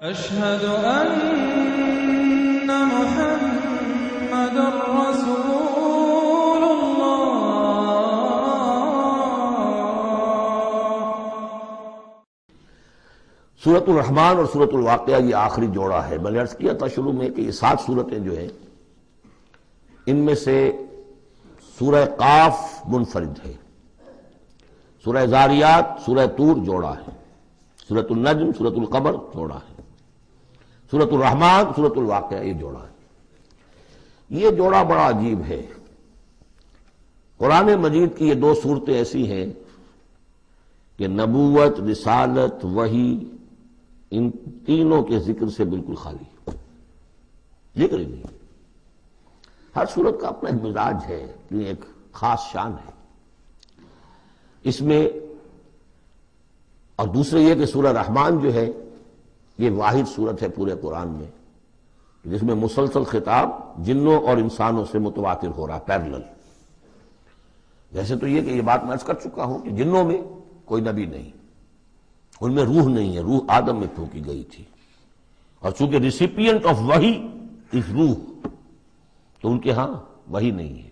أشهد أن محمد رسول الله. سورۃ الرحمن اور سورۃ الواقعہ یہ آخری جوڑا ہے. میں نے عرض کیا تھا شروع میں کہ یہ 7 صورتیں جو ہیں ان میں سے سورہ قاف منفرد ہے، سورہ زاریات، سورہ طور جوڑا ہے، سورۃ النجم، سورۃ القمر جوڑا ہے، سورۃ الرحمن، سورۃ الواقعہ یہ جوڑا ہے. یہ جوڑا بڑا عجیب ہے. قرآن مجید کی یہ 2 صورتیں ایسی ہیں کہ نبوت، رسالت، وحی، ان تینوں کے ذکر سے بالکل خالی، ذکر ہی نہیں. ہر صورت کا اپنا ایک مزاج ہے، ایک خاص شان ہے اس میں. اور دوسرے یہ کہ سورہ رحمان جو ہے یہ واحد صورت ہے پورے قرآن میں جس میں مسلسل خطاب جنوں اور انسانوں سے متواتر ہو رہا، پیرلل. جیسے تو یہ کہ یہ بات میں عرض کر چکا ہوں کہ جنوں میں کوئی نبی نہیں، ان میں روح نہیں ہے، روح آدم میں پھونکی گئی تھی، اور چونکہ ریسیپینٹ آف وحی از روح تو ان کے ہاں وحی نہیں ہے.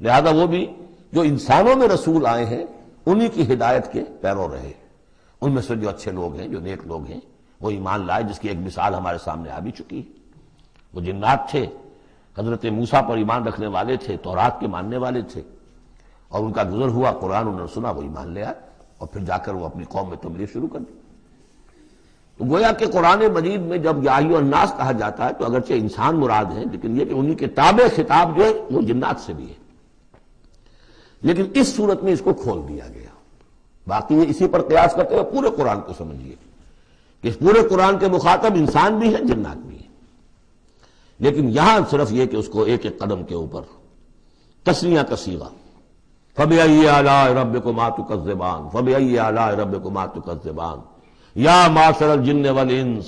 لہذا وہ بھی جو انسانوں میں رسول آئے ہیں انہی کی ہدایت کے پیرو رہے. ان میں سے جو اچھے لوگ ہیں، جو نیک لوگ ہیں، وہ ایمان لائے، جس کی ایک مثال ہمارے سامنے آ بھی چکی ہے. وہ جنات تھے، حضرت موسیٰ پر ایمان رکھنے والے تھے، تورات کے ماننے والے تھے، اور ان کا گزر ہوا، قرآن انہوں نے سنا، وہ ایمان لے آئے، اور پھر جا کر وہ اپنی قوم میں تبلیغ شروع کر دی. تو گویا کہ قرآن مجید میں جب یا ایھا الناس کہا جاتا ہے تو اگرچہ انسان مراد ہیں، لیکن یہ کہ انہی کے تابع خطاب جو ہے وہ جنات سے بھی ہے. لیکن اس صورت میں اس کو کھول دیا گیا. باقی یہ اسی پر قیاس کرتے ہوئے پورے قرآن کو سمجھیے کہ اس پورے قرآن کے مخاطب انسان بھی ہیں، جنات بھی ہیں. لیکن یہاں صرف یہ کہ اس کو ایک ایک قدم کے اوپر تثنیہ کا صیغہ، فَبِأَيِّ آلَاءِ رَبِّكُمَا تُكَذِّبَانِ فَبِأَيِّ آلَاءِ رَبِّكُمَا تُكَذِّبَانِ یا معشر الجن والانس،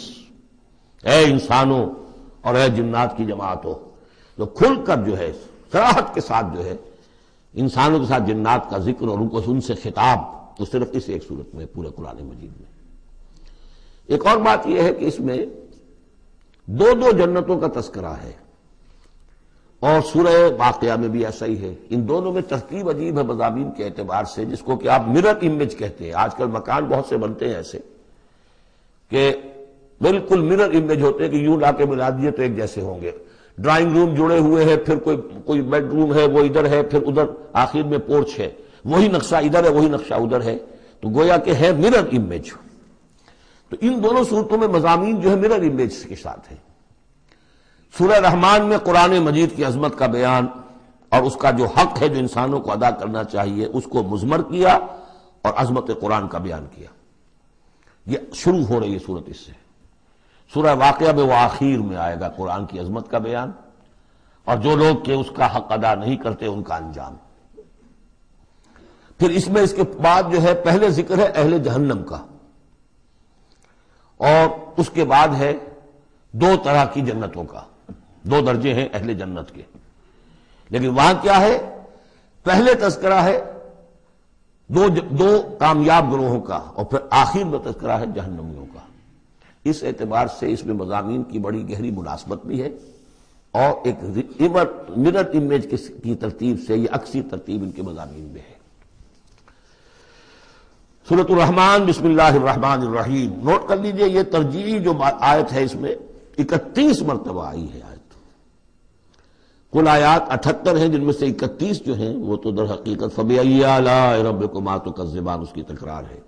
اے انسانوں اور اے جنات کی جماعتوں. تو کھل کر جو ہے صراحت کے ساتھ جو ہے انسانوں کے ساتھ جنات کا ذکر اور ان سے خطاب تو صرف اس ایک صورت میں پورے قرآن مجید میں. ایک اور بات یہ ہے کہ اس میں 2 جنتوں کا تذکرہ ہے، اور سورہ واقعہ میں بھی ایسا ہی ہے. ان دونوں میں ترتیب عجیب ہے مضامین کے اعتبار سے، جس کو کہ آپ مرر امیج کہتے ہیں. آج کل مکان بہت سے بنتے ہیں ایسے کہ بالکل مرر امیج ہوتے ہیں کہ یوں لا کے ملا دیے تو ایک جیسے ہوں گے. ڈرائنگ روم جڑے ہوئے ہیں، پھر کوئی بیڈ روم ہے وہ ادھر ہے، پھر ادھر آخر میں پورچ ہے، وہی نقشہ ادھر ہے وہی نقشہ ادھر ہے، تو گویا کہ ہے مرر امیج. تو ان دونوں صورتوں میں مضامین جو ہے مرر امیج کے ساتھ ہے. سورہ رحمان میں قرآن مجید کی عظمت کا بیان اور اس کا جو حق ہے جو انسانوں کو ادا کرنا چاہیے اس کو مضمر کیا اور عظمت قرآن کا بیان کیا. یہ شروع ہو رہی ہے صورت اس سے. سورہ واقعہ میں وہ آخر میں آئے گا قرآن کی عظمت کا بیان، اور جو لوگ کہ اس کا حق ادا نہیں کرتے ان کا انجام. پھر اس میں اس کے بعد جو ہے پہلے ذکر ہے اہل جہنم کا، اور اس کے بعد ہے 2 طرح کی جنتوں کا. 2 درجے ہیں اہل جنت کے. لیکن وہاں کیا ہے؟ پہلے تذکرہ ہے دو کامیاب گروہوں کا، اور پھر آخر میں تذکرہ ہے جہنمیوں کا. اس اعتبار سے اس میں مضامین کی بڑی گہری مناسبت بھی ہے، اور ایک مرر امیج کی ترتیب سے یہ عکسی ترتیب ان کے مضامین میں ہے. سورۃ الرحمن بسم اللہ الرحمن الرحیم. نوٹ کر لیجئے یہ ترجیحی جو آیت ہے اس میں 31 مرتبہ آئی ہے آیت. کل آیات 78 ہیں، جن میں سے 31 جو ہیں وہ تو در حقیقت فَبِأَيِّ آلَاءِ رَبِّكُمَا تُكَذِّبَانِ اس کی تکرار ہے.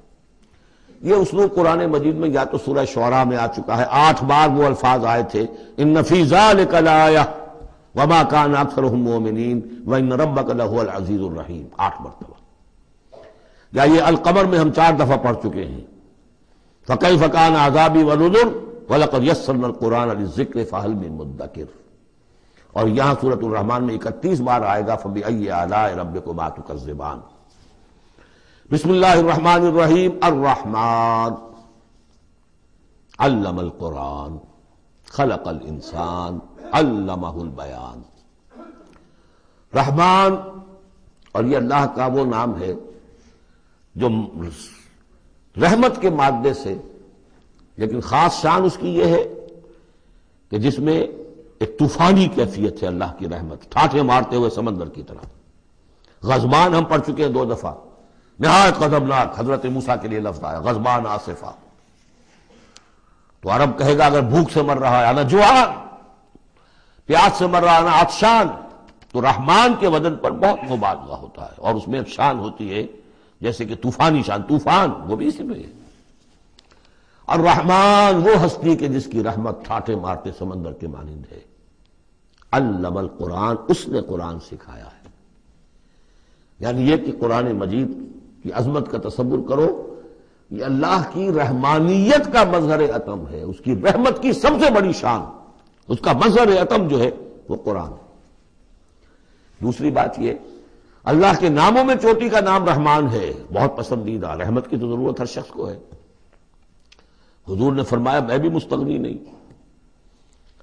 یہ اسلوب قرآن مجید میں یا تو سورہ شعراء میں آ چکا ہے، 8 بار وہ الفاظ آئے تھے اِنَّ فِي ذَلِكَ لَآیَةً وَمَا كَانَ أَكْثَرُهُم مُؤْمِنِينَ وَإِنَّ رَبَّكَ لَهُوَ الْعَزِيزُ الرَّحِيمُ. 8 مرتبہ. یا یہ القمر میں ہم 4 دفعہ پڑھ چکے ہیں فَكَيْفَ كَانَ عَذَابِي وَنُذُرِ وَلَقَدْ يَسَّرْنَا الْقُرْآنَ لِلذِّكْرِ فَهَلْ مِن مُدَّكِرٍ. اور یہاں سورۃ الرحمن میں 31 بار آئے گا فَبِأَيِّ آلَاءِ رَبِّكُمَا تُكَذِّبَانِ. بسم اللہ الرحمن الرحیم. الرحمن علم القرآن خلق الانسان علمہ البیان. رحمان، اور یہ اللہ کا وہ نام ہے جو رحمت کے مادے سے لیکن خاص شان اس کی یہ ہے کہ جس میں ایک طوفانی کیفیت ہے اللہ کی رحمت، ٹھاٹھے مارتے ہوئے سمندر کی طرح۔ غضبان ہم پڑھ چکے ہیں 2 دفعہ، نہایت غضبناک، حضرت موسیٰ کے لیے لفظ آیا غضبان آصفہ۔ تو عرب کہے گا اگر بھوک سے مر رہا ہے انا جوعان، پیاس سے مر رہا ہے انا عطشان، تو رحمان کے وزن پر بہت مبالغہ ہوتا ہے، اور اس میں ایک شان ہوتی ہے جیسے کہ طوفانی شان، طوفان وہ بھی اسی میں ہے۔ الرحمن وہ ہستی کہ جس کی رحمت ٹھاٹھے مارتے سمندر کے مانند ہے۔ علم القرآن، اس نے قرآن سکھایا ہے۔ یعنی یہ کہ قرآن مجید کی عظمت کا تصور کرو، یہ اللہ کی رحمانیت کا مظہر عتم ہے، اس کی رحمت کی سب سے بڑی شان، اس کا مظہر عتم جو ہے وہ قرآن ہے۔ دوسری بات یہ، اللہ کے ناموں میں چوٹی کا نام رحمان ہے، بہت پسندیدہ، رحمت کی تو ضرورت ہر شخص کو ہے۔ حضور نے فرمایا میں بھی مستغنی نہیں۔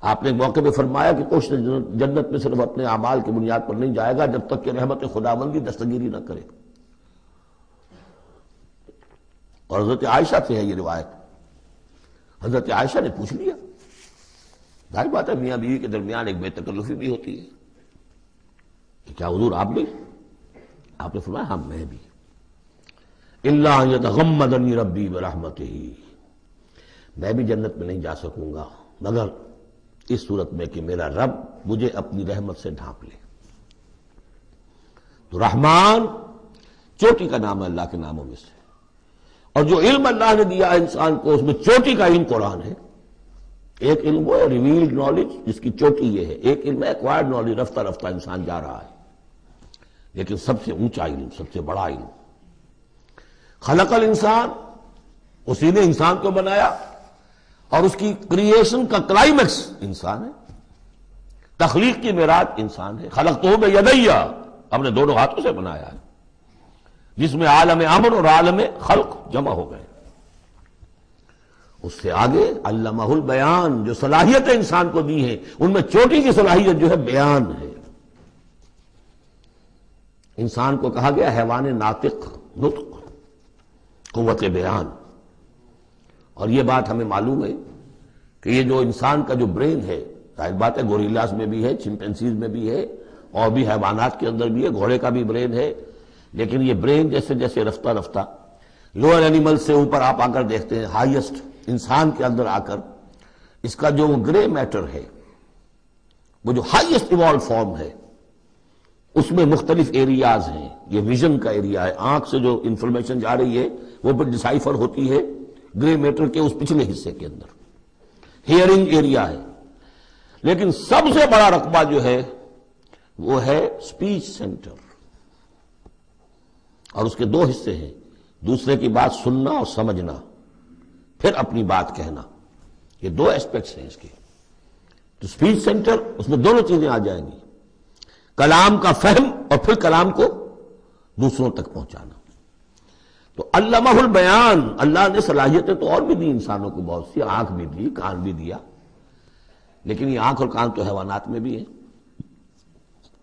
آپ نے ایک موقع پہ فرمایا کہ کوئی جنت میں صرف اپنے اعمال کی بنیاد پر نہیں جائے گا جب تک کہ رحمت خداوندی دستگیری نہ کرے۔ اور حضرت عائشہ سے ہے یہ روایت۔ حضرت عائشہ نے پوچھ لیا، ظاہر بات ہے میاں بیوی کے درمیان ایک بے تکلفی بھی ہوتی ہے کہ کیا حضور آپ بھی؟ آپ نے فرمایا ہاں میں بھی۔ الا ان یتغمدنی ربی برحمتہ، میں بھی جنت میں نہیں جا سکوں گا مگر اس صورت میں کہ میرا رب مجھے اپنی رحمت سے ڈھانپ لے۔ تو رحمان چوٹی کا نام ہے اللہ کے ناموں میں سے، اور جو علم اللہ نے دیا ہے انسان کو اس میں چوٹی کا علم قرآن ہے۔ ایک علم وہ ہے ریویلڈ نالج جس کی چوٹی یہ ہے، ایک علم ہے ایکوائرڈ نالج، رفتہ رفتہ انسان جا رہا ہے، لیکن سب سے اونچا علم، سب سے بڑا علم خلق الانسان، اسی نے انسان کو بنایا، اور اس کی کریشن کا کلائمیکس انسان ہے، تخلیق کی معراج انسان ہے۔ خلقتہ بیدیہ، ہم نے دونوں ہاتھوں سے بنایا ہے، جس میں عالم امر اور عالم خلق جمع ہو گئے۔ اس سے آگے علمہ البیان، جو صلاحیتیں انسان کو دی ہیں ان میں چوٹی کی صلاحیت جو ہے بیان ہے۔ انسان کو کہا گیا حیوان ناطق، نطق، قوت بیان۔ اور یہ بات ہمیں معلوم ہے کہ یہ جو انسان کا جو برین ہے، ظاہر بات ہے گوریلاز میں بھی ہے، چمپینزیز میں بھی ہے، اور بھی حیوانات کے اندر بھی ہے، گھوڑے کا بھی برین ہے، لیکن یہ برین جیسے جیسے رفتہ رفتہ لوئر اینیمل سے اوپر آپ آ کر دیکھتے ہیں، ہائیسٹ انسان کے اندر آ کر اس کا جو گرے میٹر ہے، وہ جو ہائیسٹ ایوالو فارم ہے، اس میں مختلف ایریاز ہیں۔ یہ ویژن کا ایریا ہے، آنکھ سے جو انفارمیشن جا رہی ہے وہ پھر ڈسائفر ہوتی ہے گرے میٹر کے اس پچھلے حصے کے اندر، ہیئرنگ ایریا ہے۔ لیکن سب سے بڑا رقبہ جو ہے وہ ہے اسپیچ سینٹر، اور اس کے 2 حصے ہیں، دوسرے کی بات سننا اور سمجھنا، پھر اپنی بات کہنا، یہ 2 ایسپیکٹس ہیں اس کے۔ تو اسپیچ سینٹر، اس میں دونوں چیزیں آ جائیں گی، کلام کا فہم اور پھر کلام کو دوسروں تک پہنچانا۔ تو علمہ البیان، اللہ نے صلاحیتیں تو اور بھی دی انسانوں کو بہت سی، آنکھ بھی دی، کان بھی دیا، لیکن یہ آنکھ اور کان تو حیوانات میں بھی ہے،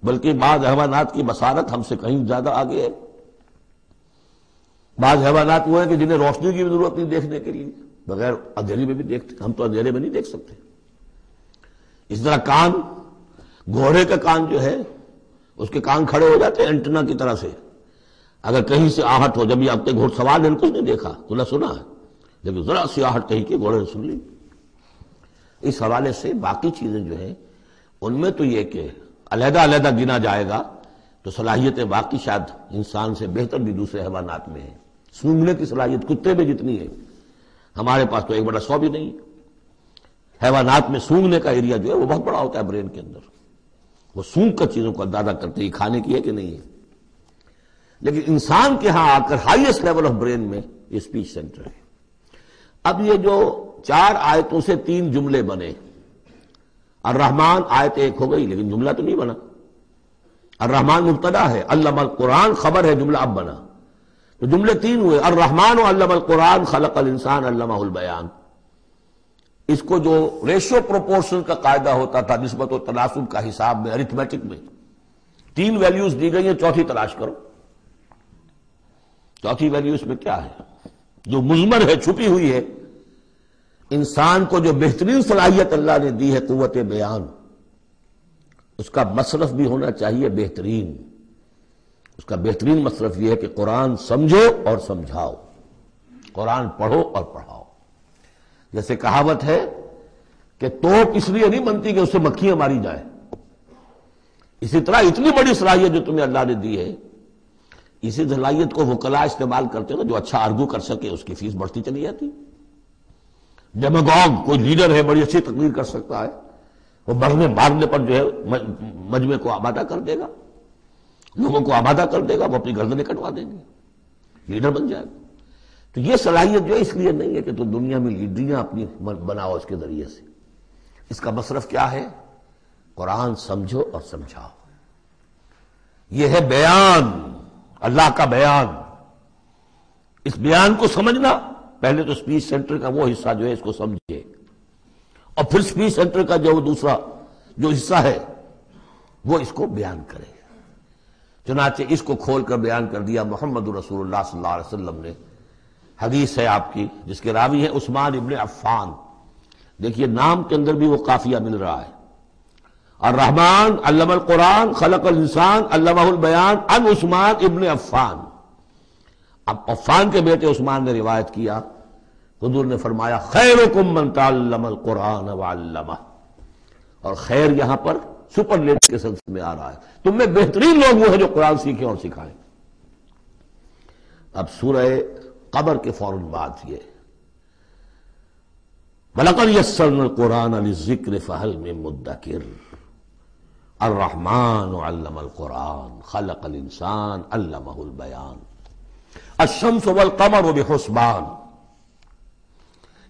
بلکہ بعض حیوانات کی بصارت ہم سے کہیں زیادہ آگے ہے۔ بعض حیوانات وہ ہیں کہ جنہیں روشنی کی بھی ضرورت نہیں دیکھنے کے لیے، بغیر اندھیرے میں بھی دیکھتے، ہم تو اندھیرے میں نہیں دیکھ سکتے۔ اس طرح کان، گھوڑے کا کان جو ہے اس کے کان کھڑے ہو جاتے ہیں اینٹنا کی طرح سے، اگر کہیں سے آہٹ ہو، جب یہ اب تک گھوڑ سوار نے کچھ نہیں دیکھا تو نہ سنا ہے، لیکن ذرا سی آہٹ کہیں کی گھوڑے نے سن لی۔ اس حوالے سے باقی چیزیں جو ہیں ان میں تو یہ کہ علیحدہ علیحدہ گنا جائے گا تو صلاحیتیں باقی شاید انسان سے بہتر بھی دوسرے حیوانات میں ہیں۔ سونگنے کی صلاحیت کتے میں جتنی ہے ہمارے پاس تو 1/100 بھی نہیں ہے۔ حیوانات میں سونگنے کا ایریا جو ہے وہ بہت بڑا ہوتا ہے برین کے اندر، وہ سونگ کر چیزوں کو اندازہ کرتے ہیں کھانے کی ہے کہ نہیں ہے۔ لیکن انسان کے ہاں آ کر ہائیسٹ لیول آف برین میں یہ اسپیچ سینٹر ہے۔ اب یہ جو 4 آیتوں سے 3 جملے بنے، الرحمن آیت 1 ہو گئی لیکن جملہ تو نہیں بنا، الرحمن مبتدا ہے، علم القرآن خبر ہے، جملہ اب بنا، تو جملے 3 ہوئے، الرحمن علم القرآن خلق الانسان علمہ البیان۔ اس کو جو ریشو پروپورشن کا قاعدہ ہوتا تھا نسبت و تناسب کا حساب میں، ارتھمیٹک میں 3 ویلیوز دی گئی ہیں، چوتھی تلاش کرو۔ چوتھی ویلیو اس میں کیا ہے جو مضمر ہے، چھپی ہوئی ہے، انسان کو جو بہترین صلاحیت اللہ نے دی ہے قوت بیان، اس کا مصرف بھی ہونا چاہیے بہترین۔ اس کا بہترین مصرف یہ ہے کہ قرآن سمجھو اور سمجھاؤ، قرآن پڑھو اور پڑھاؤ۔ جیسے کہاوت ہے کہ توپ اس لیے نہیں بنتی کہ اس سے مکھیاں ماری جائیں، اسی طرح اتنی بڑی صلاحیت جو تمہیں اللہ نے دی ہے، اسی صلاحیت کو وکلاء استعمال کرتے ہو، جو اچھا آرگو کر سکے اس کی فیس بڑھتی چلی جاتی۔ ڈیماگوگ کوئی لیڈر ہے، بڑی اچھی تقریر کر سکتا ہے، وہ مارنے پر جو ہے مجمع کو آمادہ کر دے گا، لوگوں کو آمادہ کر دے گا، وہ اپنی گردنیں کٹوا دیں گے، لیڈر بن جائے گا۔ تو یہ صلاحیت جو ہے اس لیے نہیں ہے کہ تو دنیا میں لیڈریاں اپنی بناؤ اس کے ذریعے سے، اس کا مصرف کیا ہے؟ قرآن سمجھو اور سمجھاؤ۔ یہ ہے بیان، اللہ کا بیان۔ اس بیان کو سمجھنا، پہلے تو اسپیچ سینٹر کا وہ حصہ جو ہے اس کو سمجھے، اور پھر اسپیچ سینٹر کا جو دوسرا جو حصہ ہے وہ اس کو بیان کرے۔ چنانچہ اس کو کھول کر بیان کر دیا محمد رسول اللہ صلی اللہ علیہ وسلم نے۔ حدیث ہے آپ کی جس کے راوی ہیں عثمان ابن عفان۔ دیکھیے نام کے اندر بھی وہ قافیہ مل رہا ہے، الرحمن علم القرآن خلق الانسان علمہ البیان عن عثمان ابن عفان۔ اب عفان کے بیٹے عثمان نے روایت کیا، حضور نے فرمایا خیرکم من تعلم القرآن وعلمہ، اور خیر یہاں پر سپرلیٹو کے سلسلے میں آ رہا ہے، تم میں بہترین لوگ وہ ہیں جو قرآن سیکھیں اور سکھائیں۔ اب سورہ قمر کے فوراً بعد یہ وَلَقَدْ يَسَّرْنَا الْقُرْآنَ لِلذِّكْرِ فَهَلْ مِن مُدَّكِرٍ الرحمن علم القرآن خلق الانسان علمہ البیان الشمس والقمر بحسبان۔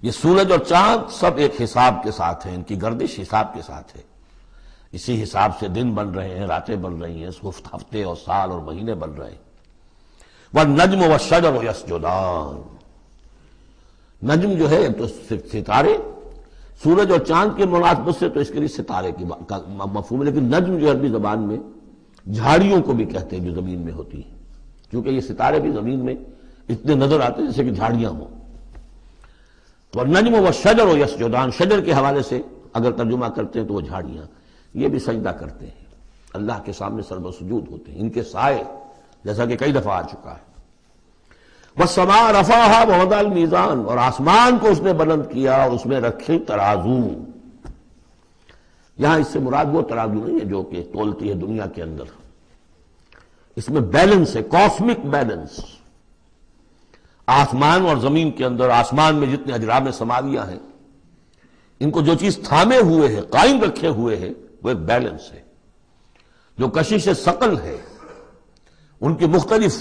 یہ سورج اور چاند سب ایک حساب کے ساتھ ہیں، ان کی گردش حساب کے ساتھ ہے، اسی حساب سے دن بن رہے ہیں، راتیں بن رہی ہیں، ہفتے اور سال اور مہینے بن رہے ہیں۔ والنجم والشجر یسجدان، نجم جو ہے تو ستارے، سورج اور چاند کے مناسبت سے تو اس کے لیے ستارے کی مفہوم ہے، لیکن نجم جو عربی زبان میں جھاڑیوں کو بھی کہتے ہیں جو زمین میں ہوتی ہیں، کیونکہ یہ ستارے بھی زمین میں اتنے نظر آتے ہیں جیسے کہ جھاڑیاں ہوں۔ تو النجم والشجر یسجدان، شجر کے حوالے سے اگر ترجمہ کرتے ہیں تو وہ جھاڑیاں، یہ بھی سجدہ کرتے ہیں، اللہ کے سامنے سربسجود ہوتے ہیں، ان کے سائے، جیسا کہ کئی دفعہ آ چکا ہے۔ والسماء رفعها ووضع الميزان، اور آسمان کو اس نے بلند کیا اور اس میں رکھے ترازو۔ یہاں اس سے مراد وہ ترازو نہیں ہے جو کہ تولتی ہے دنیا کے اندر، اس میں بیلنس ہے، کاسمک بیلنس۔ آسمان اور زمین کے اندر، آسمان میں جتنے اجرام سماویہ ہیں، ان کو جو چیز تھامے ہوئے ہے، قائم رکھے ہوئے ہے، وہ ایک بیلنس ہے۔ جو کشش ثقل ہے، ان کی مختلف،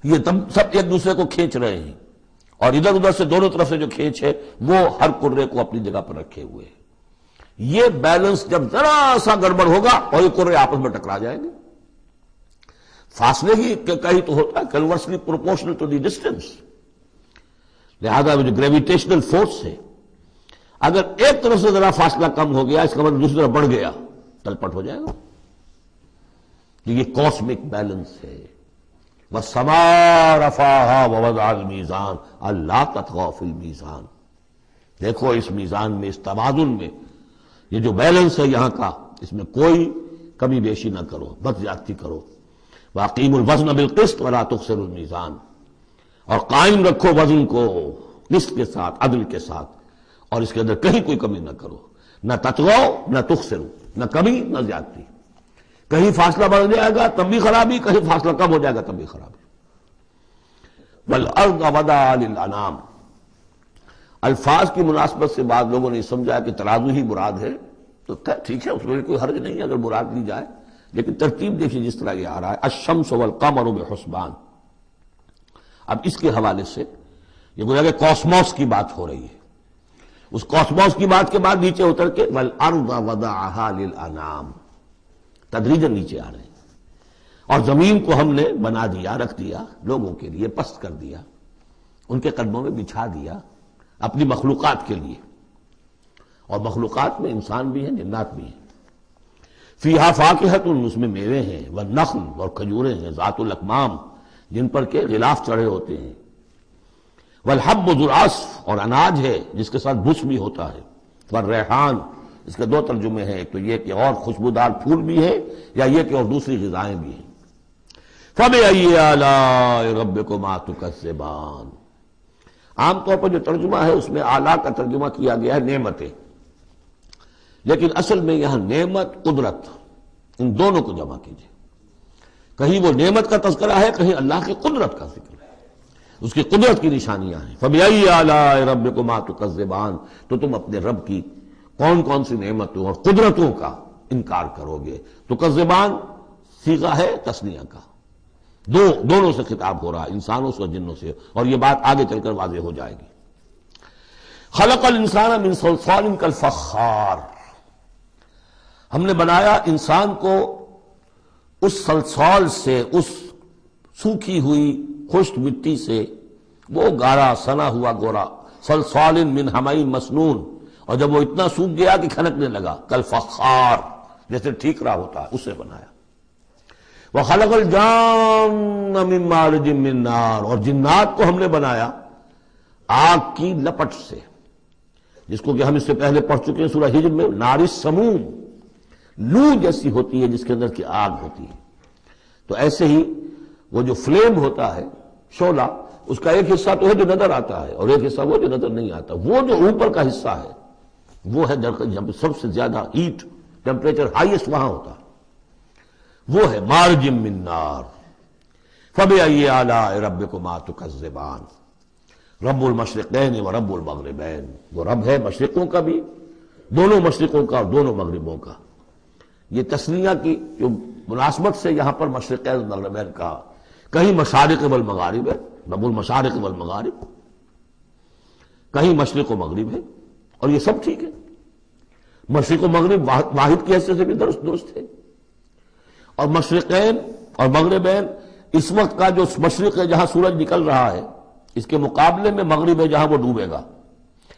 یہ سب ایک دوسرے کو کھینچ رہے ہیں، اور ادھر ادھر سے دونوں طرف سے جو کھینچ ہے وہ ہر کرے کو اپنی جگہ پر رکھے ہوئے ہیں۔ یہ بیلنس جب ذرا سا گڑبڑ ہوگا اور یہ کرے آپس میں ٹکرا جائیں گے، فاصلے ہی کہیں تو ہوتا ہے conversely proportional to the distance, لہذا جو گریویٹیشنل فورس ہے، اگر ایک طرف سے ذرا فاصلہ کم ہو گیا، اس کا مطلب دوسری طرف بڑھ گیا، تلپٹ ہو جائے گا۔ یہ کاسمک بیلنس ہے۔ وَالسَّمَاءَ رَفَعَهَا وَوَضَعَ الْمِيزَانَ أَلَّا تَطْغَوْا فِي الْمِيزَانِ، دیکھو اس میزان میں، اس توازن میں، یہ جو بیلنس ہے یہاں کا، اس میں کوئی کمی بیشی نہ کرو، بد زیادتی کرو۔ وَأَقِيمُوا الْوَزْنَ بِالْقِسْطِ وَلَا تُخْسِرُوا الْمِيزَانَ، اور قائم رکھو وزن کو قسط کے ساتھ، عدل کے ساتھ، اور اس کے اندر کہیں کوئی کمی نہ کرو، نہ تطغوا نہ تخسروا، نہ کمی نہ زیادتی۔ کہیں فاصلہ بڑھ جائے گا تب بھی خرابی، کہیں فاصلہ کم ہو جائے گا تب بھی خرابی۔ وَالْأَرْضَ وَضَعَهَا لِلْأَنَامِ، الفاظ کی مناسبت سے بعض لوگوں نے سمجھا کہ ترازو ہی مراد ہے، تو ٹھیک ہے، اس میں کوئی حرج نہیں ہے اگر مراد لی جائے، لیکن ترتیب دیکھیے جس طرح یہ آ رہا ہے، الشمس والقمر بحسبان۔ اب اس کے حوالے سے یہ گویا کہ کاسموس کی بات ہو رہی ہے، اس کاسموس کی بات کے بعد نیچے اتر کے وَالْأَرْضَ وَضَعَهَا لِلْأَنَامِ، تدریجاً نیچے آ رہے ہیں، اور زمین کو ہم نے بنا دیا، رکھ دیا، لوگوں کے لیے پست کر دیا، ان کے قدموں میں بچھا دیا اپنی مخلوقات کے لیے، اور مخلوقات میں انسان بھی ہیں، جنات بھی ہیں۔ فیہا فاکہۃ، اس میں میوے ہیں، والنخل، اور کھجوریں ہیں، ذات الاکمام، جن پر کے غلاف چڑھے ہوتے ہیں، والحب ذو العصف، اور اناج ہے جس کے ساتھ بھس بھی ہوتا ہے، والریحان، اس کے دو ترجمے ہیں، ایک تو یہ کہ اور خوشبودار پھول بھی ہے، یا یہ کہ اور دوسری غذائیں بھی ہیں۔ فَبِأَيِّ آلَاءِ رَبِّكُمَا تُكَذِّبَانِ، عام طور پر جو ترجمہ ہے اس میں آلہ کا ترجمہ کیا گیا ہے نعمتیں، لیکن اصل میں یہاں نعمت، قدرت، ان دونوں کو جمع کیجیے۔ کہیں وہ نعمت کا تذکرہ ہے، کہیں اللہ کی قدرت کا ذکر ہے، اس کی قدرت کی نشانیاں ہیں۔ فَبِأَيِّ آلَاءِ رَبِّكُمَا تُكَذِّبَانِ، تو تم اپنے رب کی کون کون سی نعمتوں اور قدرتوں کا انکار کرو گے۔ تکذبان صیغہ ہے تثنیہ کا، دونوں سے خطاب ہو رہا ہے، انسانوں سے اور جنوں سے، اور یہ بات آگے چل کر واضح ہو جائے گی۔ خلق الانسان من صلصال کالفخار، ہم نے بنایا انسان کو اس صلصال سے، اس سوکھی ہوئی خشک مٹی سے، وہ گارا سنا ہوا گورا، صلصال من حمئی مسنون، اور جب وہ اتنا سوکھ گیا کہ کھنکنے لگا، کالفخار، جیسے ٹھیکرا ہوتا ہے، اسے بنایا۔ وَخَلَقَ الْجَانَّ مِن مَّارِجٍ مِّن نَّارٍ، اور جنات کو ہم نے بنایا آگ کی لپٹ سے، جس کو کہ ہم اس سے پہلے پڑھ چکے ہیں سورہ ہجر میں، نار السموم، لو جیسی ہوتی ہے جس کے اندر کی آگ ہوتی ہے۔ تو ایسے ہی وہ جو فلیم ہوتا ہے، شعلہ، اس کا ایک حصہ تو ہے جو نظر آتا ہے، اور ایک حصہ وہ جو نظر نہیں آتا۔ وہ جو اوپر کا حصہ ہے وہ ہے جب سب سے زیادہ ہیٹ، ٹیمپریچر ہائیسٹ وہاں ہوتا ہے، وہ ہے مارج من نار۔ فَبِأَيِّ آلَاءِ رَبِّكُمَا تُكَذِّبَانِ، رب المشرقین و رب المغربین، وہ رب ہے مشرقوں کا بھی، دونوں مشرقوں کا اور دونوں مغربوں کا۔ یہ تسنیہ کی جو مناسبت سے یہاں پر مشرقین و مغربین کا، کہیں مشارق والمغارب ہے، رب المشارق والمغارب، کہیں مشرق و مغرب ہے، اور یہ سب ٹھیک ہے۔ مشرق و مغرب واحد کی حیثیت سے بھی درست ہے، اور مشرقین اور مغربین، اس وقت کا جو مشرق ہے جہاں سورج نکل رہا ہے، اس کے مقابلے میں مغرب ہے جہاں وہ ڈوبے گا،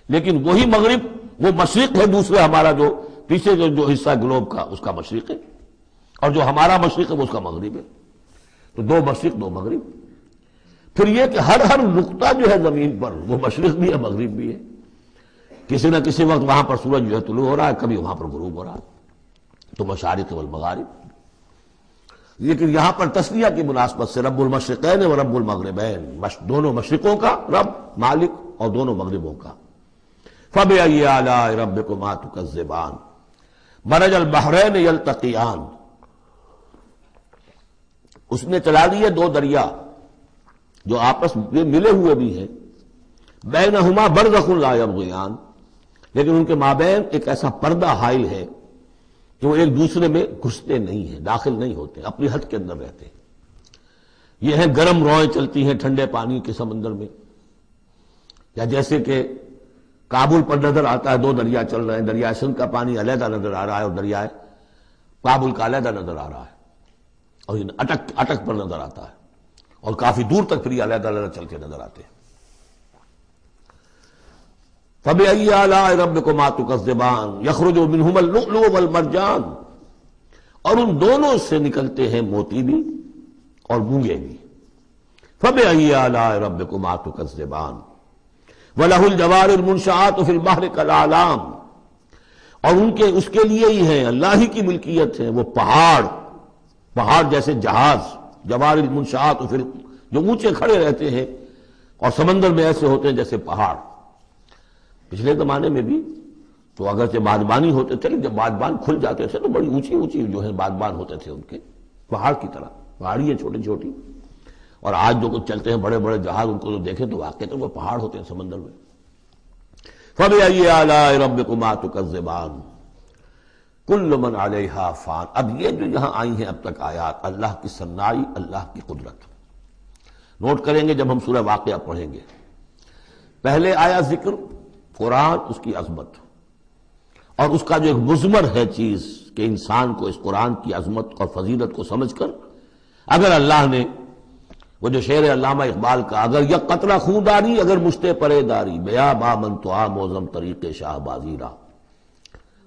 لیکن وہی مغرب وہ مشرق ہے دوسرے، ہمارا جو پیچھے جو حصہ گلوب کا اس کا مشرق ہے، اور جو ہمارا مشرق ہے وہ اس کا مغرب ہے۔ تو دو مشرق دو مغرب۔ پھر یہ کہ ہر نقطہ جو ہے زمین پر وہ مشرق بھی ہے مغرب بھی ہے، کسی نہ کسی وقت وہاں پر سورج جو ہے طلوع ہو رہا ہے، کبھی وہاں پر غروب ہو رہا ہے، تو مشارق والمغارب۔ لیکن یہاں پر تسنیہ کی مناسبت سے رب المشرقین و رب المغربین، دونوں مشرقوں کا رب مالک اور دونوں مغربوں کا۔ فَبِأَيِّ آلَاءِ رَبِّكُمَا تُكَذِّبَانِ، مَرَجَ الْبَحْرَيْنِ يَلْتَقِيَانِ، اس نے چلا دیے دو دریا جو آپس میں ملے ہوئے بھی ہیں، بینہما برزخ لا یبغیان، لیکن ان کے مابین ایک ایسا پردہ حائل ہے کہ وہ ایک دوسرے میں گھستے نہیں ہیں، داخل نہیں ہوتے، اپنی حد کے اندر رہتے ہیں۔ یہ ہیں گرم روئیں چلتی ہیں ٹھنڈے پانی کے سمندر میں، یا جیسے کہ کابل پر نظر آتا ہے دو دریا چل رہے ہیں، دریائے سندھ کا پانی علیحدہ نظر آ رہا ہے اور دریائے کابل کا علیحدہ نظر آ رہا ہے، اور یہ اٹک پر نظر آتا ہے، اور کافی دور تک پھر یہ علیحدہ علیحدہ چل کے نظر آتے ہیں۔ فَبِأَيِّ آلَاءِ رَبِّكُمَا تُكَذِّبَانِ يَخْرُجُ مِنْهُمَا اللُّؤْلُؤُ وَالْمَرْجَانُ، اور ان دونوں سے نکلتے ہیں موتی بھی اور مونگے بھی۔ فَبِأَيِّ آلَاءِ رَبِّكُمَا تُكَذِّبَانِ وَلَهُ الْجَوَارُ الْمُنشَآتُ فِي الْبَحْرِ كَالْأَعْلَامِ، اور اس کے لیے ہی ہیں، اللہ ہی کی ملکیت ہے وہ پہاڑ جیسے جہاز، جوار المنشآت جو اونچے کھڑے رہتے ہیں اور سمندر میں ایسے ہوتے ہیں جیسے پہاڑ۔ پچھلے زمانے میں بھی تو اگرچہ بادبانی ہوتے تھے، لیکن جب بادبان کھل جاتے تھے تو بڑی اونچی اونچی جو ہے بادبان ہوتے تھے ان کے، پہاڑ کی طرح، پہاڑی ہے چھوٹی چھوٹی، اور آج جو کچھ چلتے ہیں بڑے بڑے جہاز، ان کو جو دیکھیں تو واقعی تو وہ پہاڑ ہوتے ہیں سمندر میں۔ فَبِأَيِّ آلَاءِ رَبِّكُمَا تُكَذِّبَانِ كُلُّ مَنْ عَلَيْهَا فَانٍ، اب یہ جو یہاں آئی ہیں اب تک آیات، اللہ کی صنائی، اللہ کی قدرت نوٹ کریں گے جب ہم سورہ واقعہ پڑھیں گے۔ پہلے آیا ذکر قرآن، اس کی عظمت، اور اس کا جو ایک مضمر ہے چیز کہ انسان کو اس قرآن کی عظمت اور فضیلت کو سمجھ کر، اگر اللہ نے وہ جو شعر علامہ اقبال کا، اگر یک قطرہ خون داری اگر مشتے پرے داری، بیا با من تو آ موزم طریق شاہ بازی را،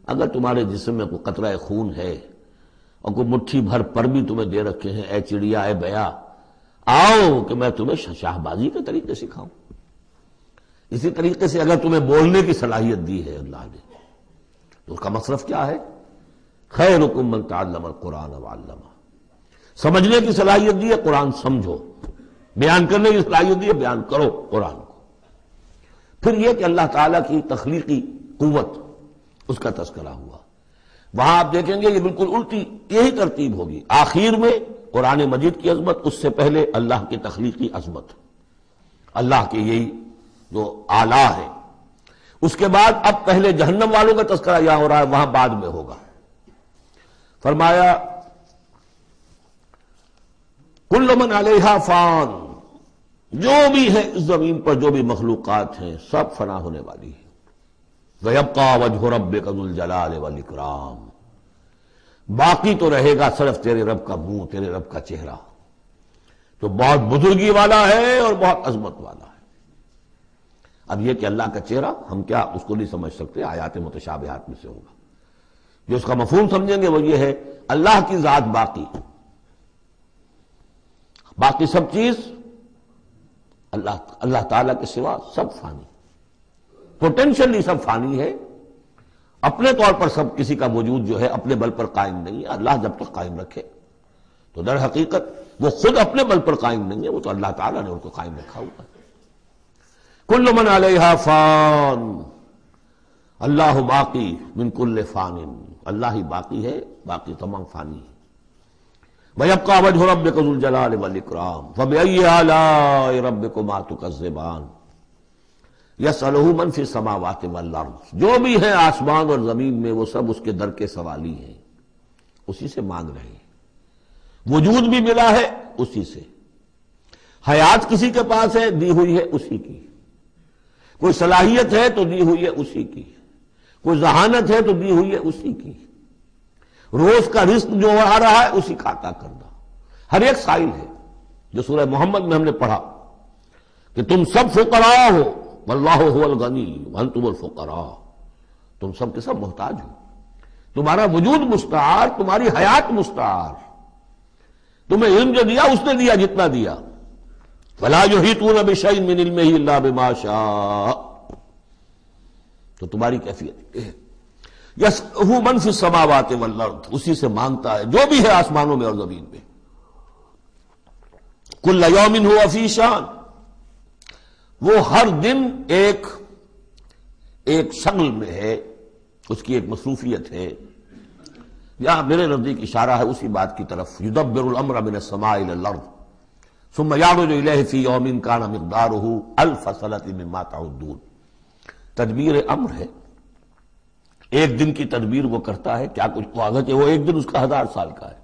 اگر تمہارے جسم میں کوئی قطرہ خون ہے اور کوئی مٹھی بھر پر بھی تمہیں دے رکھے ہیں، اے چڑیا اے بیا، آؤ کہ میں تمہیں شاہ بازی کے طریقے سکھاؤں۔ اسی طریقے سے اگر تمہیں بولنے کی صلاحیت دی ہے اللہ نے تو اس کا مصرف کیا ہے؟ خیرکم من تعلم القرآن وعلمہ. سمجھنے کی صلاحیت دی ہے، قرآن سمجھو. بیان کرنے کی صلاحیت دی ہے، بیان کرو قرآن کو. پھر یہ کہ اللہ تعالیٰ کی تخلیقی قوت، اس کا تذکرہ ہوا. وہاں آپ دیکھیں گے یہ بالکل الٹی یہی ترتیب ہوگی. آخر میں قرآن مجید کی عظمت، اس سے پہلے اللہ کی تخلیقی عظمت، اللہ کے یہی جو اعلیٰ ہے. اس کے بعد اب پہلے جہنم والوں کا تذکرہ یہاں ہو رہا ہے، وہاں بعد میں ہوگا. فرمایا کل من علیہا فان، جو بھی ہے اس زمین پر جو بھی مخلوقات ہیں سب فنا ہونے والی ہے. وَيَبْقَى وَجْهُ رَبِّكَ ذُو الْجَلَالِ وَالْإِكْرَامِ، باقی تو رہے گا صرف تیرے رب کا منہ، تیرے رب کا چہرہ تو بہت بزرگی والا ہے اور بہت عظمت والا ہے. اب یہ کہ اللہ کا چہرہ ہم کیا اس کو نہیں سمجھ سکتے، آیات متشابہات میں سے ہوگا. جو اس کا مفہوم سمجھیں گے وہ یہ ہے اللہ کی ذات باقی، باقی سب چیز اللہ تعالیٰ کے سوا سب فانی، پوٹینشلی سب فانی ہے. اپنے طور پر سب کسی کا وجود جو ہے اپنے بل پر قائم نہیں ہے. اللہ جب تک قائم رکھے تو در حقیقت وہ خود اپنے بل پر قائم نہیں ہے، وہ تو اللہ تعالیٰ نے ان کو قائم رکھا ہوا ہے. کل من علیہا فان اللہ باقی من کل فان، اللہ ہی باقی ہے، باقی تمام فانی ہے. وَيَبْقَى وَجْهُ رَبِّكَ ذُو الْجَلَالِ وَالْإِكْرَامِ فَبِأَيِّ آلَاءِ رَبِّكُمَا تُكَذِّبَانِ يَسْأَلُهُ مَنْ فِي السَّمَاوَاتِ وَالْأَرْضِ، جو بھی ہے آسمان اور زمین میں وہ سب اس کے در کے سوالی ہیں، اسی سے مانگ رہے ہیں. وجود بھی ملا ہے اسی سے، حیات کسی کے پاس ہے دی ہوئی ہے اسی کی، کوئی صلاحیت ہے تو دی ہوئی ہے اسی کی، کوئی ذہانت ہے تو دی ہوئی ہے اسی کی، روز کا رزق جو آ رہا ہے اسی کا عطا کردہ. ہر ایک سائل ہے. جو سورہ محمد میں ہم نے پڑھا کہ تم سب فقراء ہو واللہ هو الغنی وانتم الفقراء، تم سب کے سب محتاج ہو، تمہارا وجود مستعار، تمہاری حیات مستعار. تمہیں علم جو دیا اس نے دیا جتنا دیا. فلا یحیطون بشیء من علمہ الا بما شاء، تو تمہاری کیفیت یہ ہے. یسألہ من فی السماوات والارض، اسی سے مانگتا ہے جو بھی ہے آسمانوں میں اور زمین میں. کل یوم ہوا فی شان، وہ ہر دن ایک شغل میں ہے، اس کی ایک مصروفیت ہے. یہاں میرے نزدیک اشارہ ہے اسی بات کی طرف، یدبر الامر من السماء الى الارض ثم یعرج الیہ فی یوم کان مقدارہ الف سنۃ مما تعدون. تدبیر امر ہے، ایک دن کی تدبیر وہ کرتا ہے. کیا کچھ واضح کہ وہ ایک دن اس کا 1000 سال کا ہے.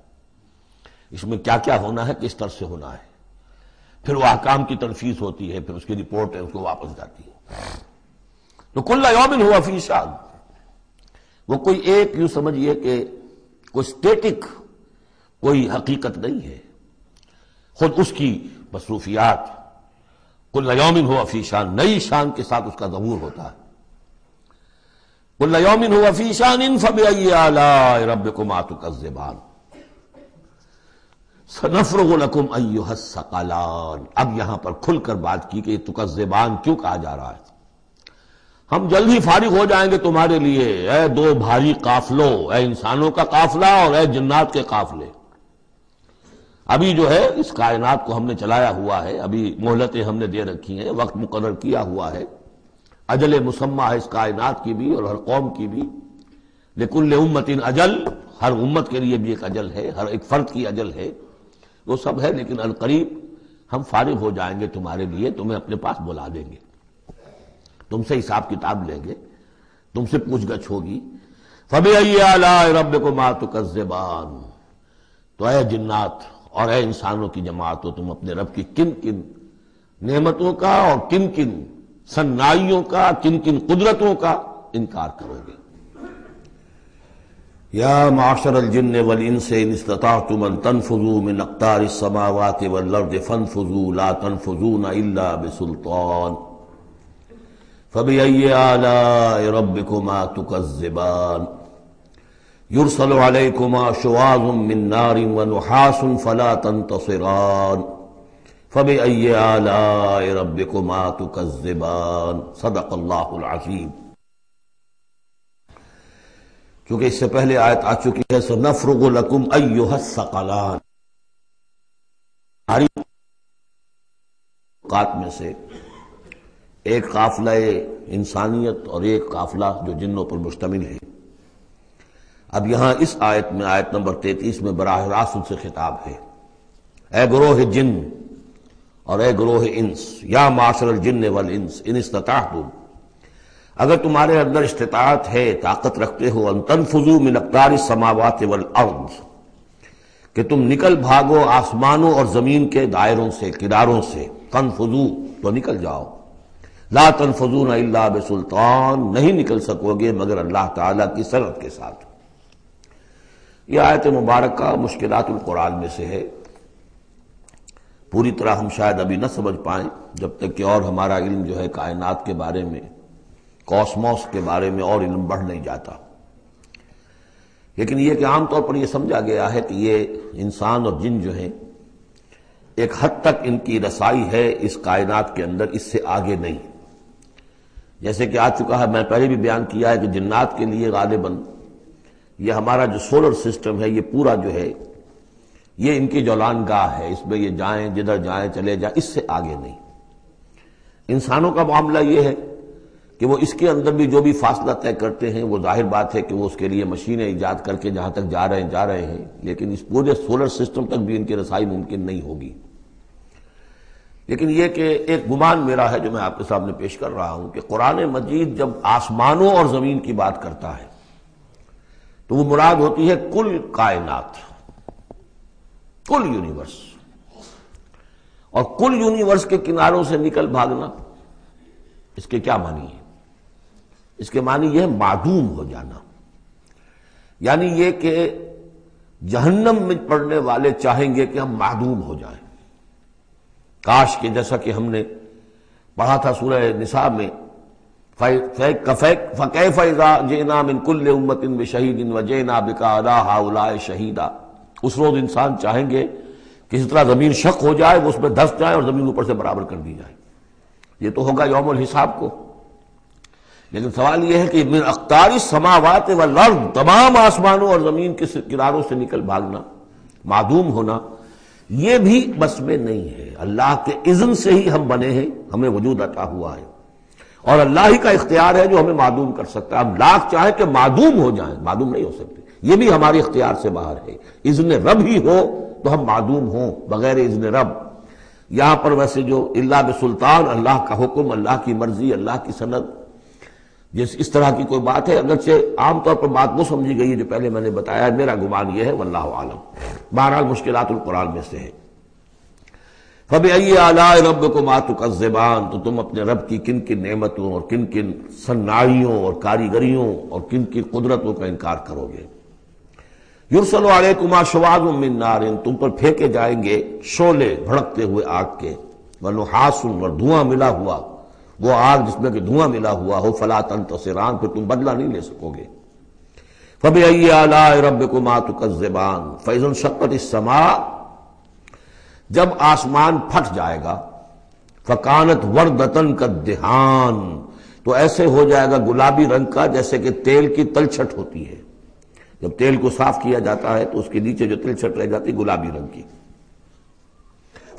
اس میں کیا کیا ہونا ہے، کس طرح سے ہونا ہے، پھر وہ احکام کی تنفیذ ہوتی ہے، پھر اس کی رپورٹ ہے، اس کو واپس جاتی ہے. تو کل یوم ہوا فی شان، وہ کوئی ایک یوں سمجھیے کہ کوئی اسٹیٹک کوئی حقیقت نہیں ہے، خود اس کی مصروفیات. کل یوم ہوا فی شان، نئی شان کے ساتھ اس کا ظہور ہوتا ہے. کل یوم ہوا فی شان فبأی آلاء ربکما تکذبان سنفرغ لکم ایھا الثقلان. اب یہاں پر کھل کر بات کی کہ یہ تکذبان کیوں کہا جا رہا ہے. ہم جلد ہی فارغ ہو جائیں گے تمہارے لیے، اے دو بھاری قافلوں، اے انسانوں کا قافلہ اور اے جنات کے قافلے. ابھی جو ہے اس کائنات کو ہم نے چلایا ہوا ہے، ابھی مہلتیں ہم نے دے رکھی ہیں، وقت مقرر کیا ہوا ہے، اجل مسمى ہے اس کائنات کی بھی اور ہر قوم کی بھی. لکل امت اجل، ہر امت کے لیے بھی ایک اجل ہے، ہر ایک فرد کی اجل ہے، وہ سب ہے. لیکن القریب ہم فارغ ہو جائیں گے تمہارے لیے، تمہیں اپنے پاس بلا دیں گے، تم سے حساب کتاب لیں گے، تم سے پوچھ گچھ ہوگی. فبأي آلاء ربكما تكذبان، تو اے جنات اور اے انسانوں کی جماعت ہو، تم اپنے رب کی کن کن نعمتوں کا اور کن کن سنائیوں کا، کن کن قدرتوں کا انکار کرو گے. یا معشر الجن والانس ان استطعتم ان تنفذوا من اقطار السماوات والارض فانفذوا لا تنفذون الا بسلطان فبأي آلاء ربكما تكذبان يرسل عليكما شواظ من نار ونحاس فلا تنتصران فَبِأَيِّ آلَاءِ رَبِّكُمَا تُكَذِّبَانِ صدق اللہ العظیم۔ چونکہ اس سے پہلے آیت آ چکی ہے سَنَفْرُغُ لَكُمْ أَيُّهَا الثَّقَلَانِ، اوقات میں سے ایک قافلہ انسانیت اور ایک قافلہ جو جنوں پر مشتمل ہے۔ اب یہاں اس آیت میں آیت نمبر 33 میں براہ راست ان سے خطاب ہے، اے گروہ جن اور اے گروہ انس، یا معاشر الجن والانس ان استطعتم، اگر تمہارے اندر استطاعت ہے، طاقت رکھتے ہو، ان تنفذوا من اقطار السماوات والارض، کہ تم نکل بھاگو آسمانوں اور زمین کے دائروں سے، کناروں سے، تنفذوا تو نکل جاؤ، لا تنفذون الا بسلطان، نہیں نکل سکو گے مگر اللہ تعالیٰ کی سرعت کے ساتھ۔ یہ آیت مبارکہ مشکلات القرآن میں سے ہے، پوری طرح ہم شاید ابھی نہ سمجھ پائیں جب تک کہ اور ہمارا علم جو ہے کائنات کے بارے میں، کاسموس کے بارے میں اور علم بڑھ نہیں جاتا۔ لیکن یہ کہ عام طور پر یہ سمجھا گیا ہے کہ یہ انسان اور جن جو ہیں ایک حد تک ان کی رسائی ہے اس کائنات کے اندر، اس سے آگے نہیں۔ جیسے کہ آ چکا ہے، میں پہلے بھی بیان کیا ہے کہ جنات کے لیے غالباً یہ ہمارا جو سولر سسٹم ہے یہ پورا جو ہے یہ ان کی جولان گاہ ہے، اس میں یہ جائیں جدھر جائیں چلے جائیں، اس سے آگے نہیں۔ انسانوں کا معاملہ یہ ہے کہ وہ اس کے اندر بھی جو بھی فاصلہ طے کرتے ہیں وہ ظاہر بات ہے کہ وہ اس کے لیے مشینیں ایجاد کر کے جہاں تک جا رہے ہیں، لیکن اس پورے سولر سسٹم تک بھی ان کی رسائی ممکن نہیں ہوگی۔ لیکن یہ کہ ایک گمان میرا ہے جو میں آپ کے سامنے پیش کر رہا ہوں کہ قرآن مجید جب آسمانوں اور زمین کی بات کرتا ہے تو وہ مراد ہوتی ہے کل کائنات، کل یونیورس، اور کل یونیورس کے کناروں سے نکل بھاگنا، اس کے کیا معنی ہے؟ اس کے معنی یہ ہے معدوم ہو جانا، یعنی یہ کہ جہنم میں پڑنے والے چاہیں گے کہ ہم معدوم ہو جائیں۔ کاش کہ جیسا کہ ہم نے پڑھا تھا سورہ نساء میں، فَكَيْفَ إِذَا جِئْنَا مِنْ كُلِّ أُمَّةٍ بِشَهِيدٍ وَجِئْنَا بِكَ عَلَىٰ هَٰؤُلَاءِ شَهِيدًا۔ اس روز انسان چاہیں گے کہ اس طرح زمین شق ہو جائے، وہ اس میں دھس جائے اور زمین اوپر سے برابر کر دی جائے۔ یہ تو ہوگا یوم الحساب کو۔ لیکن سوال یہ ہے کہ من اقطار السماوات والارض، تمام آسمانوں اور زمین کے کناروں سے نکل بھاگنا، معدوم ہونا، یہ بھی بس میں نہیں ہے۔ اللہ کے اذن سے ہی ہم بنے ہیں، ہمیں وجود عطا ہوا ہے، اور اللہ ہی کا اختیار ہے جو ہمیں معدوم کر سکتا ہے۔ ہم لاکھ چاہیں کہ معدوم ہو جائیں، معدوم نہیں ہو سکتے، یہ بھی ہمارے اختیار سے باہر ہے۔ اذن رب ہی ہو تو ہم معدوم ہوں بغیر اذن رب۔ یہاں پر ویسے جو اللہ بسلطان، اللہ کا حکم، اللہ کی مرضی، اللہ کی سند، اس طرح کی کوئی بات ہے، اگرچہ عام طور پر بات وہ سمجھی گئی ہے جو پہلے میں نے بتایا، میرا گمان یہ ہے واللہ عالم۔ بہرحال مشکلات القرآن میں سے ہے۔ فَبِأَيِّ آلَاءِ رَبِّكُمَا تُكَذِّبَانِ، تو تم اپنے رب کی کن کن نعمتوں اور کن کن صناعیوں اور کاریگریوں اور کن کن قدرتوں کا انکار کرو گے۔ یرسل علیکما شواظ من نار، تم پر پھینکے جائیں گے شعلے بھڑکتے ہوئے آگ کے، ونحاس، اور دھواں ملا ہوا، وہ آگ جس میں کہ دھواں ملا ہوا ہو، فلا تنتصران، پھر تم بدلہ نہیں لے سکو گے۔ فَبِأَيِّ آلَاءِ رَبِّكُمَا تُكَذِّبَانِ فَإِذَا انشَقَّتِ السَّمَاءُ، جب آسمان پھٹ جائے گا، فَكَانَتْ وَرْدَةً كَالدِّهَانِ، تو ایسے ہو جائے گا گلابی رنگ کا جیسے کہ تیل کی تلچھٹ ہوتی ہے۔ جب تیل کو صاف کیا جاتا ہے تو اس کے نیچے جو تلچھٹ رہ جاتی گلابی رنگ کی۔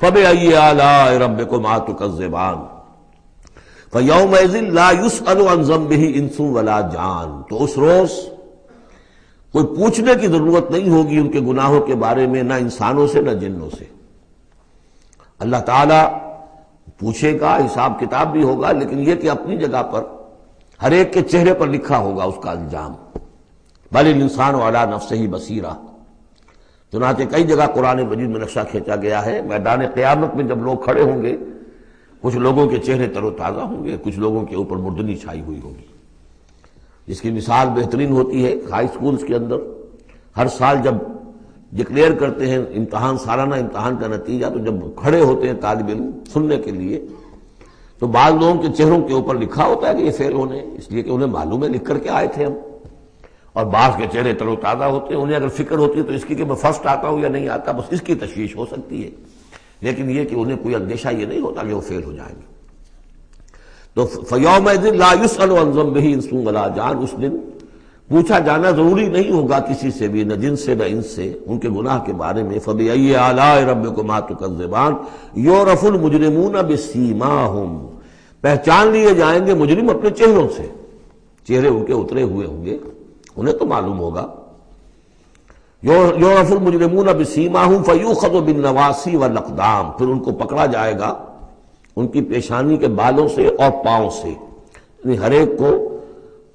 فَبِأَيِّ آلَاءِ رَبِّكُمَا تُكَذِّبَانِ فَيَوْمَئِذٍ لَا يُسْأَلُ عَنْ ذَنبِهِ إِنسٌ وَلَا جَانٌ، تو اس روز کوئی پوچھنے کی ضرورت نہیں ہوگی ان کے گناہوں کے بارے میں، نہ انسانوں سے نہ جنوں سے۔ اللہ تعالیٰ پوچھے گا، حساب کتاب بھی ہوگا، لیکن یہ کہ اپنی جگہ پر ہر ایک کے چہرے پر لکھا ہوگا اس کا انجام۔ بل الانسان علی نفسہ بصیرہ، چنانچہ کئی جگہ قرآن مجید میں نقشہ کھینچا گیا ہے، میدان قیامت میں جب لوگ کھڑے ہوں گے، کچھ لوگوں کے چہرے تر و تازہ ہوں گے، کچھ لوگوں کے اوپر مردنی چھائی ہوئی ہوگی۔ جس کی مثال بہترین ہوتی ہے ہائی سکولز کے اندر، ہر سال جب ڈکلیئر کرتے ہیں امتحان، سالانہ امتحان کا نتیجہ، تو جب کھڑے ہوتے ہیں طالب علم سننے کے لیے، تو بعض لوگوں کے چہروں کے اوپر لکھا ہوتا ہے کہ یہ فیل ہونے، اس لیے کہ انہیں معلوم ہے لکھ کر کے آئے تھے ہم، اور بعض کے چہرے تر و تازہ ہوتے ہیں، انہیں اگر فکر ہوتی ہے تو اس کی کہ میں فرسٹ آتا ہوں یا نہیں آتا، بس اس کی تشویش ہو سکتی ہے۔ لیکن یہ کہ انہیں کوئی اندیشہ یہ نہیں ہوتا کہ وہ فیل ہو جائیں گے. تو فَيَوْمَئِذٍ لَا يُسْأَلُ عَنْ ذَنبِهِ انسٌ وَلَا جان، اس دن پوچھا جانا ضروری نہیں ہوگا کسی سے بھی، نہ جن سے نہ انس سے، ان کے گناہ کے بارے میں. فَبِأَيِّ آلَاءِ رَبِّكُمَا تُكَذِّبَانِ يُعْرَفُ الْمُجْرِمُونَ بِسِيمَاهُمْ، پہچان لیے جائیں گے مجرم اپنے چہروں سے، چہرے ان کے اترے ہوئے ہوں گے، انہیں تو معلوم ہوگا. یعرف المجرمون بسیماہم فیؤخذ بالنواصی والاقدام، پھر ان کو پکڑا جائے گا ان کی پیشانی کے بالوں سے اور پاؤں سے. یعنی ہر ایک کو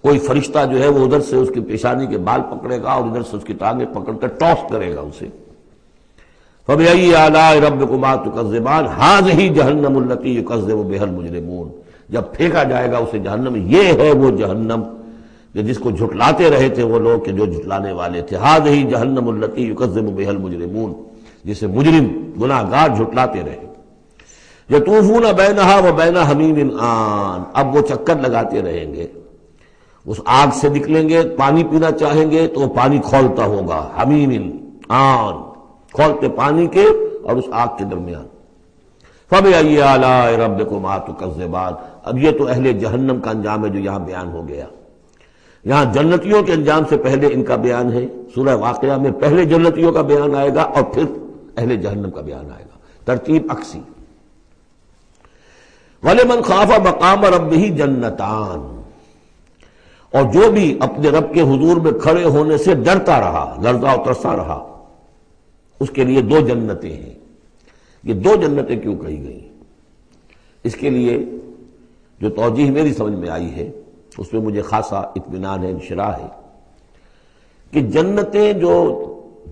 کوئی فرشتہ جو ہے وہ ادھر سے اس کی پیشانی کے بال پکڑے گا اور ادھر سے اس کی ٹانگیں پکڑ کر ٹاس کرے گا اسے. فبأي آلاء ربكما تكذبان هذه جہنم التي يكذب بها المجرمون، جب پھینکا جائے گا اسے جہنم میں، یہ ہے وہ جہنم کہ جس کو جھٹلاتے رہے تھے وہ لوگ کہ جو جھٹلانے والے تھے. هذه جہنم التي يكذب بها المجرمون، جسے مجرم گناہگار جھٹلاتے رہے. یطوفون بینہا وبین حمیم آن، اب وہ چکر لگاتے رہیں گے، اس آگ سے نکلیں گے، پانی پینا چاہیں گے تو وہ پانی کھولتا ہوگا، حمیم آن، کھولتے پانی کے اور اس آگ کے درمیان. فَبِأَيِّ آلَاءِ رَبِّكُمَا تُكَذِّبَانِ، اب یہ تو اہل جہنم کا انجام ہے جو یہاں بیان ہو گیا. یہاں جنتیوں کے انجام سے پہلے ان کا بیان ہے. سورہ واقعہ میں پہلے جنتیوں کا بیان آئے گا اور پھر اہل جہنم کا بیان آئے گا، ترتیب عکسی. وَلِمَنْ خَافَ مَقَامَ رَبِّهِ جَنَّتَانِ، اور جو بھی اپنے رب کے حضور میں کھڑے ہونے سے ڈرتا رہا، لرزا اور ترسا رہا، اس کے لیے دو جنتیں ہیں. یہ دو جنتیں کیوں کہی گئی؟ اس کے لیے جو توجیہ میری سمجھ میں آئی ہے اس میں مجھے خاصا اطمینان ہے، انشراح ہے کہ جنتیں جو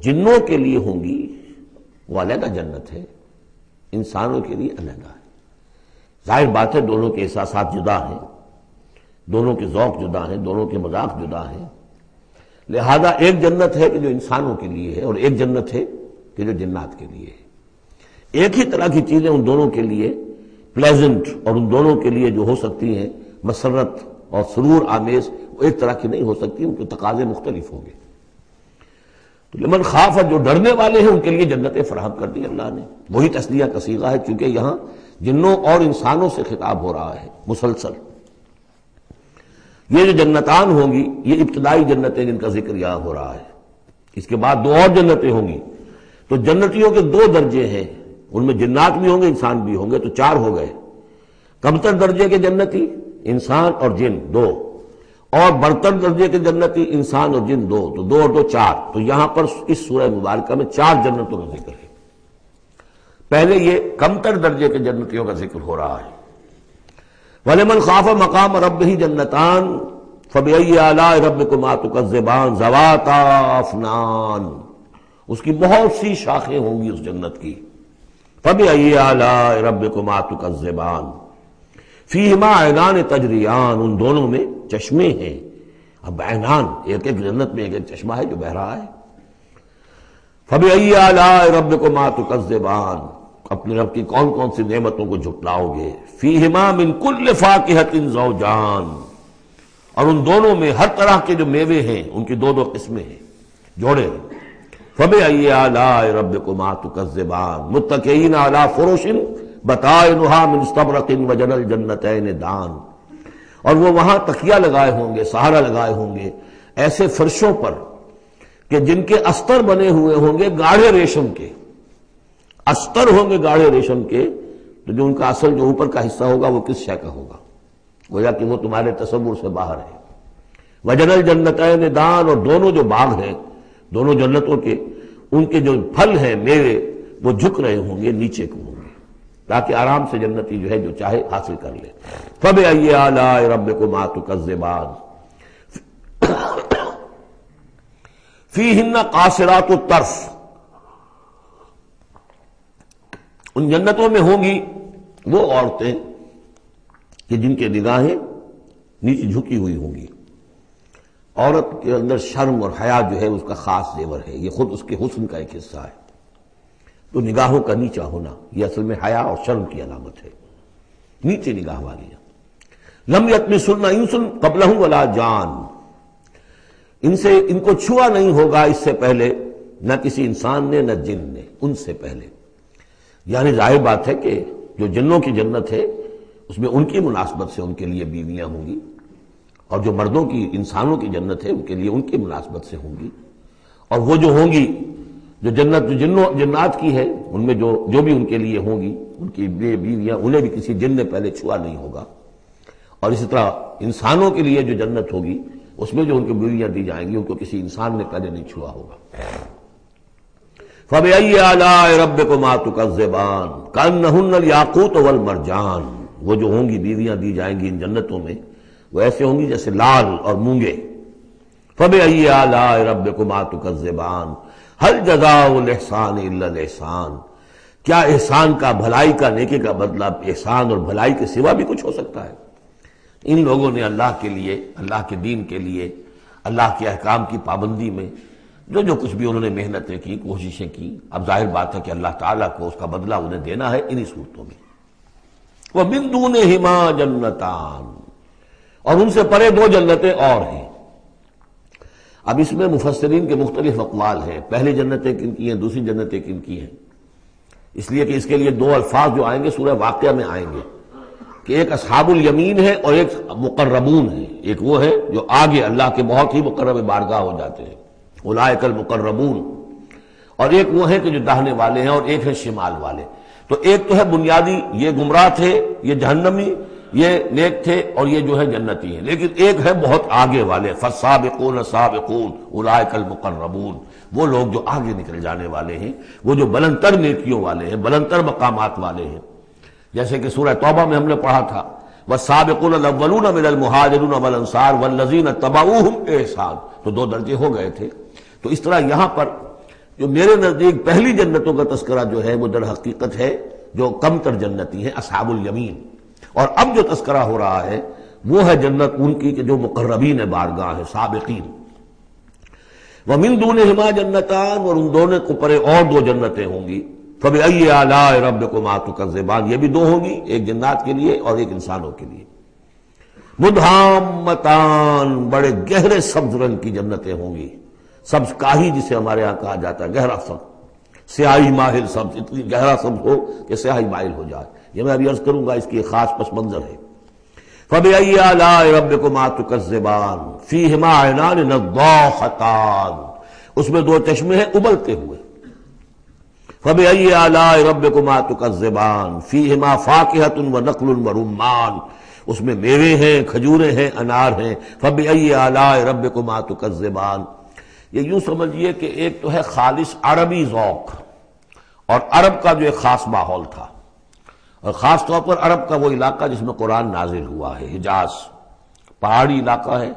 جنوں کے لیے ہوں گی وہ علیحدہ جنت ہے، انسانوں کے لیے علیحدہ ہے. ظاہر بات ہے دونوں کے احساسات جدا ہیں، دونوں کے ذوق جدا ہیں، دونوں کے مذاق جدا ہیں. لہذا ایک جنت ہے کہ جو انسانوں کے لیے ہے اور ایک جنت ہے کہ جو جنات کے لیے ہے. ایک ہی طرح کی چیزیں ان دونوں کے لیے پلیزنٹ اور ان دونوں کے لیے جو ہو سکتی ہیں مسرت اور سرور آمیز، وہ ایک طرح کی نہیں ہو سکتی، ان کے تقاضے مختلف ہوں گے. تو لمن خاف، جو ڈرنے والے ہیں ان کے لیے جنتیں فراہم کر دی اللہ نے. وہی تسلیہ کا صیغہ ہے کیونکہ یہاں جنوں اور انسانوں سے خطاب ہو رہا ہے مسلسل. یہ جو جنتان ہوں گی یہ ابتدائی جنتیں جن کا ذکر یہاں ہو رہا ہے. اس کے بعد دو اور جنتیں ہوں گی. تو جنتیوں کے دو درجے ہیں، ان میں جنات بھی ہوں گے انسان بھی ہوں گے، تو چار ہو گئے. کمتر درجے کے جنتی انسان اور جن دو، اور برتر درجے کے جنتی انسان اور جن دو، تو دو اور دو چار. تو یہاں پر اس سورہ مبارکہ میں چار جنتوں کا ذکر ہے. پہلے یہ کمتر درجے کے جنتیوں کا ذکر ہو رہا ہے. وَلِمَنْ خَافَ مَقَامَ رَبِّهِ جَنَّتَانِ فَبِأَيِّ آلَاءِ رَبِّكُمَا تُكَذِّبَانِ ذَوَاتَا أَفْنَانٍ، اس کی بہت سی شاخیں ہوں گی اس جنت کی. فَبِأَيِّ آلَاءِ رَبِّكُمَا تُكَذِّبَانِ فِيهِمَا عَيْنَانِ تَجْرِيَانِ، ان دونوں میں چشمے ہیں. اب عینان، ایک ایک جنت میں ایک ایک چشمہ ہے جو بہہ رہا ہے. فَبِأَيِّ آلَاءِ رَبِّكُمَا تُكَذِّبَانِ، اپنے رب کی کون کون سی نعمتوں کو جھٹلاؤ گے. فِيهِمَا مِن كُلِّ فَاكِهَةٍ زَوْجَانِ، اور ان دونوں میں ہر طرح کے جو میوے ہیں ان کی دو دو قسمیں ہیں، جوڑے ہیں. فَبِأَيِّ آلَاءِ رَبِّكُمَا تُكَذِّبَانِ مُتَّكِئِينَ عَلَىٰ فُرُشٍ بَطَائِنُهَا مِن اسْتَبْرَقٍ وَجَنَى الْجَنَّتَيْنِ دَانٍ، اور وہ وہاں تکیہ لگائے ہوں گے، سہارا لگائے ہوں گے ایسے فرشوں پر کہ جن کے استر بنے ہوئے ہوں گے گاڑھے ریشم کے. استر ہوں گے گاڑھے ریشم کے، تو جو ان کا اصل جو اوپر کا حصہ ہوگا وہ کس شے کا ہوگا، گویا کہ وہ تمہارے تصور سے باہر ہے. وَجَنَى الْجَنَّتَيْنِ دَانٍ، اور دونوں جو باغ ہیں دونوں جنتوں کے، ان کے جو پھل ہیں میوے وہ جھک رہے ہوں گے نیچے کو ہوں گے تاکہ آرام سے جنتی جو ہے جو چاہے حاصل کر لے. فَبِأَيِّ آلَاءِ رَبِّكُمَا تُكَذِّبَانِ فِيهِنَّ قَاصِرَاتُ الطَّرْفِ، ان جنتوں میں ہوں گی وہ عورتیں کہ جن کے نگاہیں نیچے جھکی ہوئی ہوں گی. عورت کے اندر شرم اور حیا جو ہے اس کا خاص زیور ہے، یہ خود اس کے حسن کا ایک حصہ ہے. تو نگاہوں کا نیچا ہونا یہ اصل میں حیا اور شرم کی علامت ہے، نیچے نگاہ والی. لم یطمثن انس قبلہم ولا جان، ان کو چھوا نہیں ہوگا اس سے پہلے نہ کسی انسان نے نہ جن نے، ان سے پہلے. یعنی ظاہر بات ہے کہ جو جنوں کی جنت ہے اس میں ان کی مناسبت سے ان کے لیے بیویاں ہوں گی، اور جو مردوں کی انسانوں کی جنت ہے ان کے لیے ان کی مناسبت سے ہوں گی، اور وہ جو ہوں گی جو جنت جو جنات کی ہے ان میں جو بھی ان کے لیے ہوں گی ان کی بیویاں انہیں بھی کسی جن نے پہلے چھوا نہیں ہوگا، اور اسی طرح انسانوں کے لیے جو جنت ہوگی اس میں جو ان کی بیویاں دی جائیں گی ان کو کسی انسان نے پہلے نہیں چھوا ہوگا۔ فَبِأَيِّ آلَاءِ رَبِّكُمَا تُكَذِّبَانِ كَأَنَّهُنَّ الْيَاقُوتُ وَالْمَرْجَانُ، وہ جو ہوں گی بیویاں دی جائیں گی ان جنتوں میں وہ ایسے ہوں گی جیسے لال اور مونگے۔ فَبِأَيِّ آلَاءِ رَبِّكُمَا تُكَذِّبَانِ هَلْ جَزَاءُ الْإِحْسَانِ إِلَّا الْإِحْسَانُ، کیا احسان کا، بھلائی کا، نیکی کا بدلہ احسان اور بھلائی کے سوا بھی کچھ ہو سکتا ہے؟ ان لوگوں نے اللہ کے لیے، اللہ کے دین کے لیے، اللہ کے احکام کی پابندی میں جو کچھ بھی انہوں نے محنتیں کی، کوششیں کی، اب ظاہر بات ہے کہ اللہ تعالیٰ کو اس کا بدلہ انہیں دینا ہے انہی صورتوں میں۔ وَمِن دُونِهِمَا جَنَّتَانِ، اور ان سے پرے دو جنتیں اور ہیں۔ اب اس میں مفسرین کے مختلف اقوال ہیں، پہلی جنتیں کن کی ہیں، دوسری جنتیں کن کی ہیں، اس لیے کہ اس کے لیے دو الفاظ جو آئیں گے سورہ واقعہ میں آئیں گے کہ ایک اصحاب الیمین ہے اور ایک مقربون ہے۔ ایک وہ ہے جو آگے اللہ کے بہت ہی مقرب بارگاہ ہو جاتے ہیں، اولئک المقربون، اور ایک وہ ہے کہ جو داہنے والے ہیں، اور ایک ہے شمال والے۔ تو ایک تو ہے بنیادی، یہ گمراہ تھے، یہ جہنمی، یہ نیک تھے، اور یہ جو ہے جنتی ہیں، لیکن ایک ہے بہت آگے والے، فالسابقون سابقون اولئک المقربون، وہ لوگ جو آگے نکل جانے والے ہیں، وہ جو بلند تر نیکیوں والے ہیں، بلند تر مقامات والے ہیں۔ جیسے کہ سورہ توبہ میں ہم نے پڑھا تھا والسابقون الاولون من المہاجرین والانصار والذین اتبعوہم بإحسان، تو دو درجے ہو گئے تھے۔ تو اس طرح یہاں پر جو میرے نزدیک پہلی جنتوں کا تذکرہ جو ہے وہ در حقیقت ہے جو کم تر جنتی ہیں، اصحاب الیمین، اور اب جو تذکرہ ہو رہا ہے وہ ہے جنت ان کی کہ جو مقربین بارگاہ ہے، سابقین۔ وَمِن دُونِهِمَا جَنَّتَانِ، اور ان دونوں کو پرے اور دو جنتیں ہوں گی۔ فَبِأَيِّ آلَاءِ رَبِّكُمَا تُكَذِّبَانِ، یہ بھی دو ہوں گی، ایک جنات کے لیے اور ایک انسانوں کے لیے۔ مُدْحَامَّتَانِ، بڑے گہرے سبز رنگ کی جنتیں ہوں گی، سبز کاہی جسے ہمارے ہاں کہا جاتا ہے، گہرا سبز، سیاہی مائل سبز، اتنی گہرا سبز ہو کہ سیاہی مائل ہو جائے، یہ میں ابھی عرض کروں گا، اس کی ایک خاص پس منظر ہے۔ فَبِأَيِّ آلَاءِ رَبِّكُمَا تُكَذِّبَانِ فِيهِمَا عَيْنَانِ نَضَّاخَتَانِ، اس میں دو چشمے ہیں ابلتے ہوئے۔ فَبِأَيِّ آلَاءِ رَبِّكُمَا تُكَذِّبَانِ فِيهِمَا فَاكِهَةٌ وَنَخْلٌ وَرُمَّانٌ، اس میں میوے ہیں، کھجوریں ہیں، انار ہیں۔ فَبِأَيِّ آلَاءِ رَبِّكُمَا تُكَذِّبَانِ، یہ یوں سمجھیے کہ ایک تو ہے خالص عربی ذوق اور عرب کا جو ایک خاص ماحول تھا، اور خاص طور پر عرب کا وہ علاقہ جس میں قرآن نازل ہوا ہے، حجاز، پہاڑی علاقہ ہے،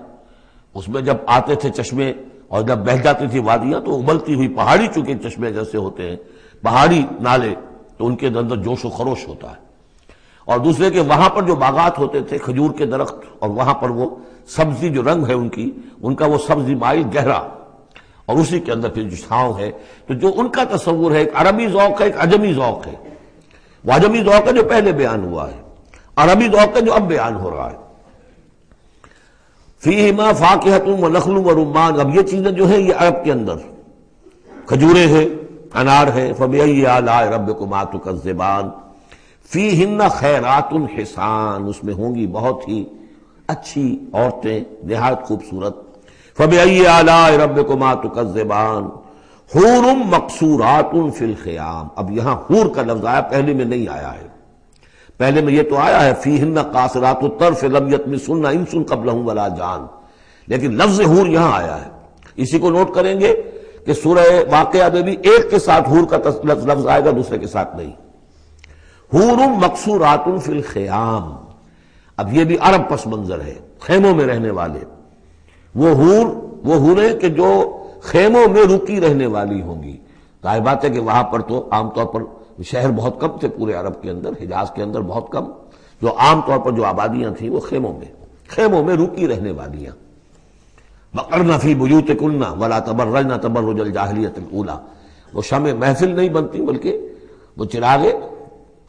اس میں جب آتے تھے چشمے اور جب بہہ جاتی تھی وادیاں تو ابلتی ہوئی پہاڑی، چونکہ چشمے جیسے ہوتے ہیں پہاڑی نالے، تو ان کے اندر جوش و خروش ہوتا ہے۔ اور دوسرے کہ وہاں پر جو باغات ہوتے تھے کھجور کے درخت، اور وہاں پر وہ سبزی جو رنگ ہے ان کا وہ سبزی مائل گہرا، اور اسی کے اندر پھر جو چھاؤں ہے، تو جو ان کا تصور ہے ایک عربی ذوق ہے، ایک عجمی ذوق ہے۔ وہ عجمی ذوق ہے جو پہلے بیان ہوا ہے، عربی ذوق ہے جو اب بیان ہو رہا ہے۔ فیہما فاکہۃ ونخل ورمان، اب یہ چیزیں جو ہیں یہ عرب کے اندر کھجوریں ہیں، انار ہے۔ فبأی آلاء ربکما تکذبان فیہن خیرات حسان، اس میں ہوں گی بہت ہی اچھی عورتیں، نہایت خوبصورت۔ فبأی آلاء ربکما تکذبان حور مقصورات فی الخیام، اب یہاں حور کا لفظ آیا، پہلے میں نہیں آیا ہے، پہلے میں یہ تو آیا ہے فیہن قاصرات الطرف لم یطمثن انس قبلہم ولا جان، لیکن لفظ حور یہاں آیا ہے۔ اسی کو نوٹ کریں گے کہ سورہ واقعہ میں بھی ایک کے ساتھ حور کا لفظ آئے گا، دوسرے کے ساتھ نہیں۔ حور مقصورات فی الخیام، اب یہ بھی عرب پس منظر ہے، خیموں میں رہنے والے وہ حوریں کہ جو خیموں میں رکی رہنے والی ہوں گی۔ ظاہر بات ہے کہ وہاں پر تو عام طور پر شہر بہت کم تھے، پورے عرب کے اندر، حجاز کے اندر بہت کم، جو عام طور پر جو آبادیاں تھیں وہ خیموں میں رکی رہنے والیاں۔ وَقَرْنَ فِي بُيُوتِكُنَّ وَلَا تَبَرَّجْنَ تَبَرُّجَ الْجَاهِلِيَّةِ الْأُولَىٰ، وہ شمع محفل نہیں بنتی بلکہ وہ چراغ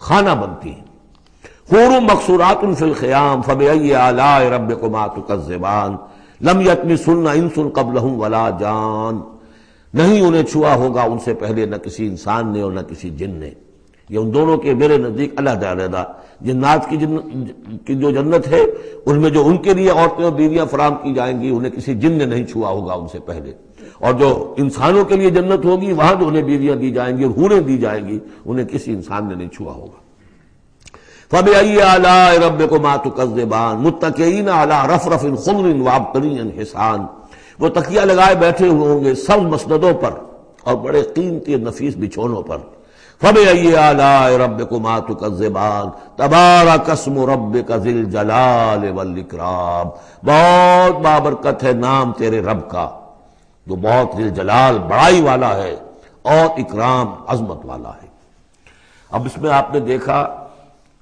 خانہ بنتی ہیں۔ حور مقصورات فی الخیام فبأی آلاء ربکما تکذبان لم یطمثن انس قبلہم ولا جان، نہیں انہیں چھوا ہوگا ان سے پہلے نہ کسی انسان نے اور نہ کسی جن نے۔ یہ ان دونوں کے میرے نزدیک علیحدہ علیحدہ، جنات کی جو جنت ہے ان میں جو ان کے لیے عورتیں اور بیویاں فراہم کی جائیں گی انہیں کسی جن نے نہیں چھوا ہوگا ان سے پہلے، اور جو انسانوں کے لیے جنت ہوگی وہاں جو انہیں بیویاں دی جائیں گی اور حوریں دی جائیں گی انہیں کسی انسان نے نہیں چھوا ہوگا۔ فَبِأَيِّ آلَاءِ رَبِّكُمَا تُكَذِّبَانِ مُتَّكِئِينَ عَلَىٰ رَفْرَفٍ خُضْرٍ وَعَبْقَرِيٍّ حِسَانٍ، وہ تکیہ لگائے بیٹھے ہوئے ہوں گے سبز مسندوں پر اور بڑے قیمتی اور نفیس بچھونوں پر۔ فَبِأَيِّ آلَاءِ رَبِّكُمَا تُكَذِّبَانِ تَبَارَكَ اسْمُ رَبِّكَ ذِي الْجَلَالِ وَالْإِكْرَامِ، بہت بابرکت ہے نام تیرے رب کا جو بہت ذی الجلال بڑائی والا ہے اور اکرام عظمت والا ہے۔ اب اس میں آپ نے دیکھا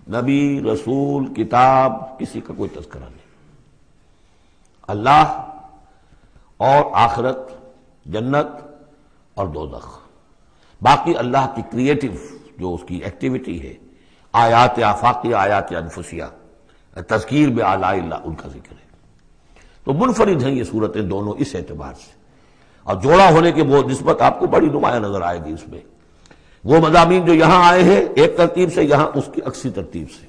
نبی، رسول، کتاب، کسی کا کوئی تذکرہ نہیں، اللہ اور آخرت، جنت اور دوزخ، باقی اللہ کی کریٹو جو اس کی ایکٹیویٹی ہے، آیات آفاقیہ، آیات انفسیہ، تذکیر بآلاء اللہ، ان کا ذکر ہے۔ تو منفرد ہیں یہ صورتیں دونوں اس اعتبار سے، اور جوڑا ہونے کے وہ نسبت آپ کو بڑی نمایاں نظر آئے گی اس میں۔ وہ مضامین جو یہاں آئے ہیں ایک ترتیب سے، یہاں اس کی عکسی ترتیب سے۔